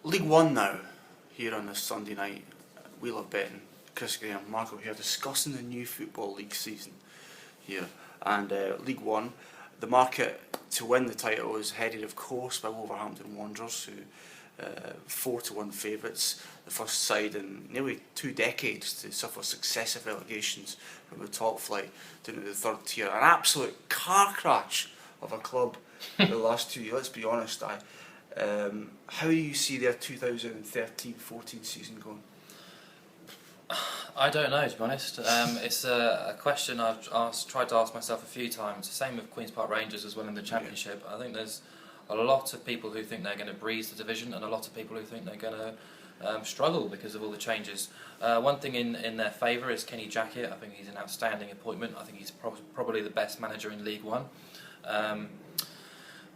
League One now, here on this Sunday night. We love betting. Chris Graham, Marco here, discussing the new Football League season here. And League One, the market to win the title is headed, of course, by Wolverhampton Wanderers, who 4-1 favourites, the first side in nearly 2 decades to suffer successive relegations from the top flight down to the third tier. An absolute car crash of a club in the last 2 years, let's be honest. How do you see their 2013-14 season going? I don't know, to be honest. It's a question I've tried to ask myself a few times. The same with Queen's Park Rangers as well in the Championship. I think there's a lot of people who think they're going to breeze the division, and a lot of people who think they're going to struggle because of all the changes. One thing in their favour is Kenny Jackett. I think he's an outstanding appointment. I think he's probably the best manager in League One.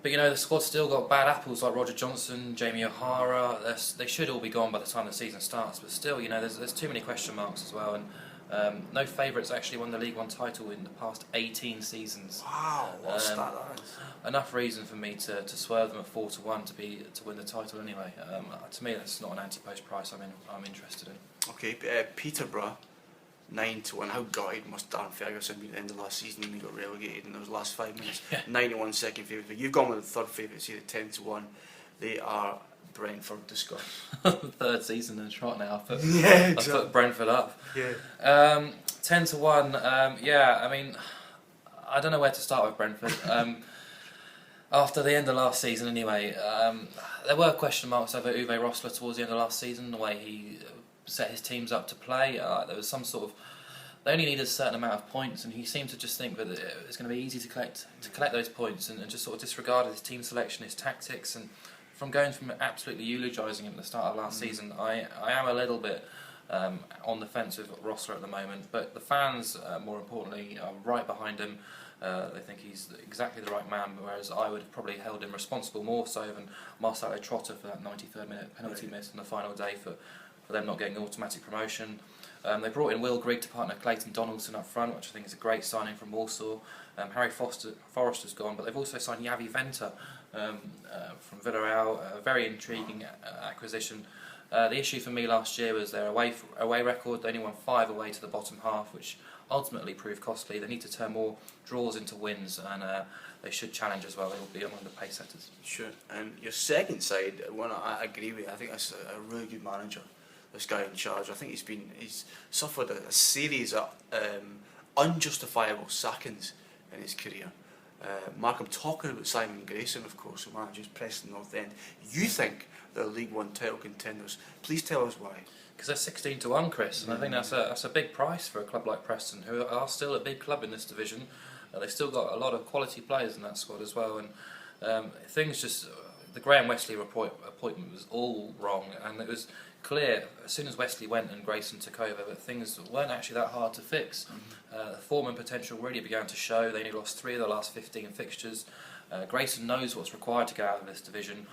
But you know, the squad's still got bad apples like Roger Johnson, Jamie O'Hara. They should all be gone by the time the season starts. But still, you know, there's too many question marks as well. And no favourites actually won the League One title in the past 18 seasons. Wow, what's that? Enough reason for me to swerve them at 4-1 to win the title anyway. To me, that's not an anti-post price I'm interested in. Okay, Peterborough, 9-1. How gutted must Darren Ferguson be at the end of last season when he got relegated in those last 5 minutes? 9-1 second favourite. You've gone with the third favourites here at 10-1. They are Brentford discussed. Third season in a trot now. I put Brentford up. Yeah. 10-1. Yeah, I mean, I don't know where to start with Brentford. After the end of last season, anyway, there were question marks over Uwe Rosler towards the end of last season. The way he set his teams up to play, there was some sort of, they only needed a certain amount of points, and he seemed to just think that it's going to be easy to collect those points, and just sort of disregarded his team selection, his tactics. And from going from absolutely eulogising him at the start of last season, I am a little bit on the fence with Rosler at the moment. But the fans, more importantly, are right behind him. They think he's exactly the right man, whereas I would have probably held him responsible more so than Marcelo Trotter for that 93rd minute penalty miss on the final day for them not getting automatic promotion. They brought in Will Grigg to partner Clayton Donaldson up front, which I think is a great signing from Warsaw. Harry Forrester's gone, but they've also signed Javi Venter from Villarreal, a very intriguing acquisition. The issue for me last year was their away record. They only won 5 away to the bottom half, which ultimately proved costly. They need to turn more draws into wins, and they should challenge as well. They will be among the pace setters. Sure. And your second side, one I agree with. I think that's a really good manager, this guy in charge. I think he's suffered a series of unjustifiable sackings in his career. Mark, I'm talking about Simon Grayson, of course, who manages Preston North End. You think they're League One title contenders? Please tell us why. Because they're 16-1, Chris, and I think that's a big price for a club like Preston, who are still a big club in this division. They've still got a lot of quality players in that squad as well, and things just, the Graham Westley appointment was all wrong, and it was clear as soon as Westley went and Grayson took over that things weren't actually that hard to fix. The form and potential really began to show. They only lost 3 of the last 15 fixtures. Grayson knows what's required to get out of this division.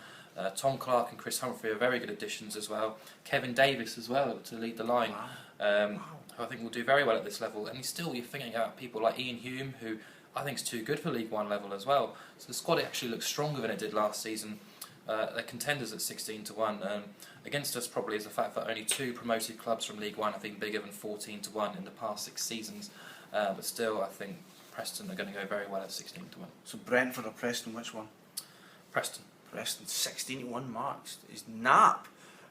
Tom Clark and Chris Humphrey are very good additions as well. Kevin Davis as well to lead the line, who I think will do very well at this level. And you're thinking about people like Ian Hume, who I think is too good for League One level as well. So the squad actually looks stronger than it did last season. They're contenders at 16-1. Against us probably is the fact that only 2 promoted clubs from League One have been bigger than 14-1 in the past 6 seasons. But still, I think Preston are going to go very well at 16-1. So Brentford or Preston, which one? Preston. Preston, 16-1 marks. Is Knapp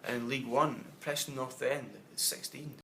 in League One. Preston North End, 16.